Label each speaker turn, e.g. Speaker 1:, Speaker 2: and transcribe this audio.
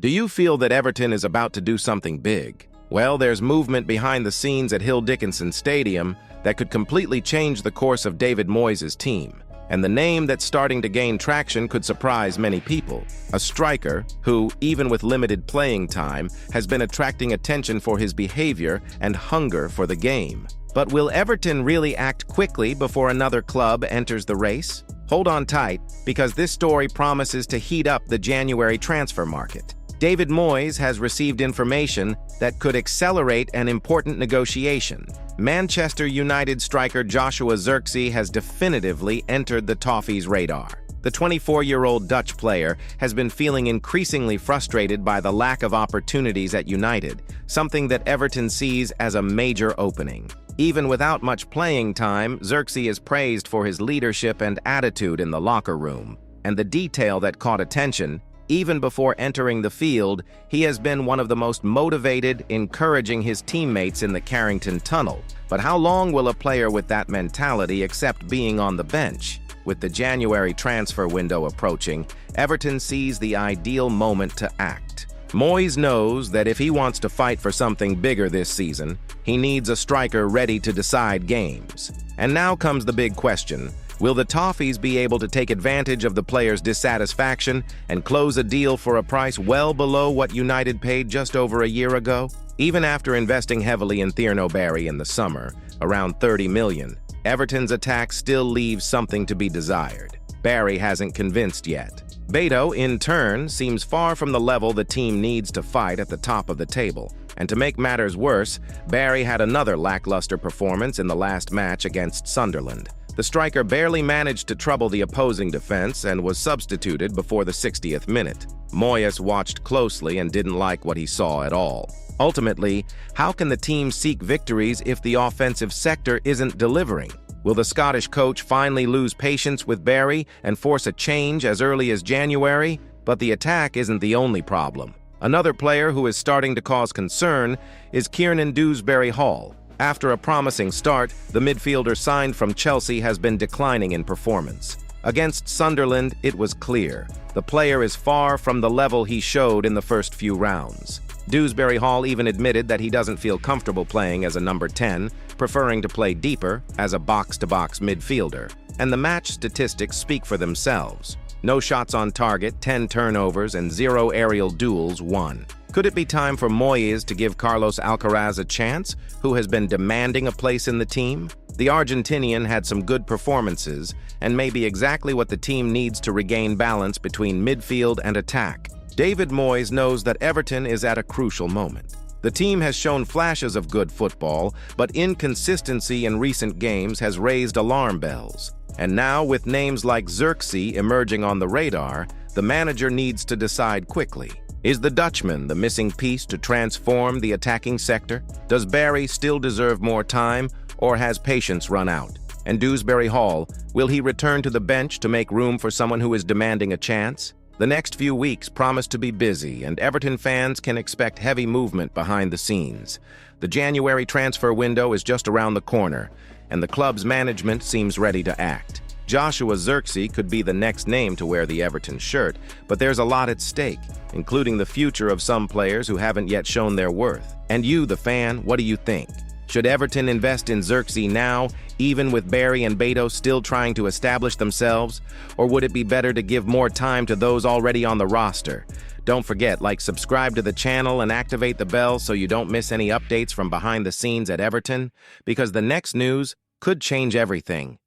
Speaker 1: Do you feel that Everton is about to do something big? Well, there's movement behind the scenes at Goodison Stadium that could completely change the course of David Moyes' team. And the name that's starting to gain traction could surprise many people. A striker who, even with limited playing time, has been attracting attention for his behavior and hunger for the game. But will Everton really act quickly before another club enters the race? Hold on tight, because this story promises to heat up the January transfer market. David Moyes has received information that could accelerate an important negotiation. Manchester United striker Joshua Zirkzee has definitively entered the Toffees' radar. The 24-year-old Dutch player has been feeling increasingly frustrated by the lack of opportunities at United, something that Everton sees as a major opening. Even without much playing time, Zirkzee is praised for his leadership and attitude in the locker room. And the detail that caught attention: even before entering the field, he has been one of the most motivated, encouraging his teammates in the Carrington Tunnel. But how long will a player with that mentality accept being on the bench? With the January transfer window approaching, Everton sees the ideal moment to act. Moyes knows that if he wants to fight for something bigger this season, he needs a striker ready to decide games. And now comes the big question: will the Toffees be able to take advantage of the player's dissatisfaction and close a deal for a price well below what United paid just over a year ago? Even after investing heavily in Thierno Barry in the summer, around $30 million, Everton's attack still leaves something to be desired. Barry hasn't convinced yet. Beto, in turn, seems far from the level the team needs to fight at the top of the table. And to make matters worse, Barry had another lackluster performance in the last match against Sunderland. The striker barely managed to trouble the opposing defense and was substituted before the 60th minute. Moyes watched closely and didn't like what he saw at all. Ultimately, how can the team seek victories if the offensive sector isn't delivering? Will the Scottish coach finally lose patience with Barry and force a change as early as January? But the attack isn't the only problem. Another player who is starting to cause concern is Kiernan Dewsbury-Hall. After a promising start, the midfielder signed from Chelsea has been declining in performance. Against Sunderland, it was clear. The player is far from the level he showed in the first few rounds. Dewsbury-Hall even admitted that he doesn't feel comfortable playing as a number 10, preferring to play deeper as a box-to-box midfielder. And the match statistics speak for themselves. No shots on target, 10 turnovers, and 0 aerial duels won. Could it be time for Moyes to give Carlos Alcaraz a chance, who has been demanding a place in the team? The Argentinian had some good performances and may be exactly what the team needs to regain balance between midfield and attack. David Moyes knows that Everton is at a crucial moment. The team has shown flashes of good football, but inconsistency in recent games has raised alarm bells. And now, with names like Zirkzee emerging on the radar, the manager needs to decide quickly. Is the Dutchman the missing piece to transform the attacking sector? Does Barry still deserve more time, or has patience run out? And Dewsbury-Hall, will he return to the bench to make room for someone who is demanding a chance? The next few weeks promise to be busy, and Everton fans can expect heavy movement behind the scenes. The January transfer window is just around the corner, and the club's management seems ready to act. Joshua Zirkzee could be the next name to wear the Everton shirt, but there's a lot at stake, including the future of some players who haven't yet shown their worth. And you, the fan, what do you think? Should Everton invest in Zirkzee now, even with Barry and Beto still trying to establish themselves? Or would it be better to give more time to those already on the roster? Don't forget, subscribe to the channel and activate the bell so you don't miss any updates from behind the scenes at Everton, because the next news could change everything.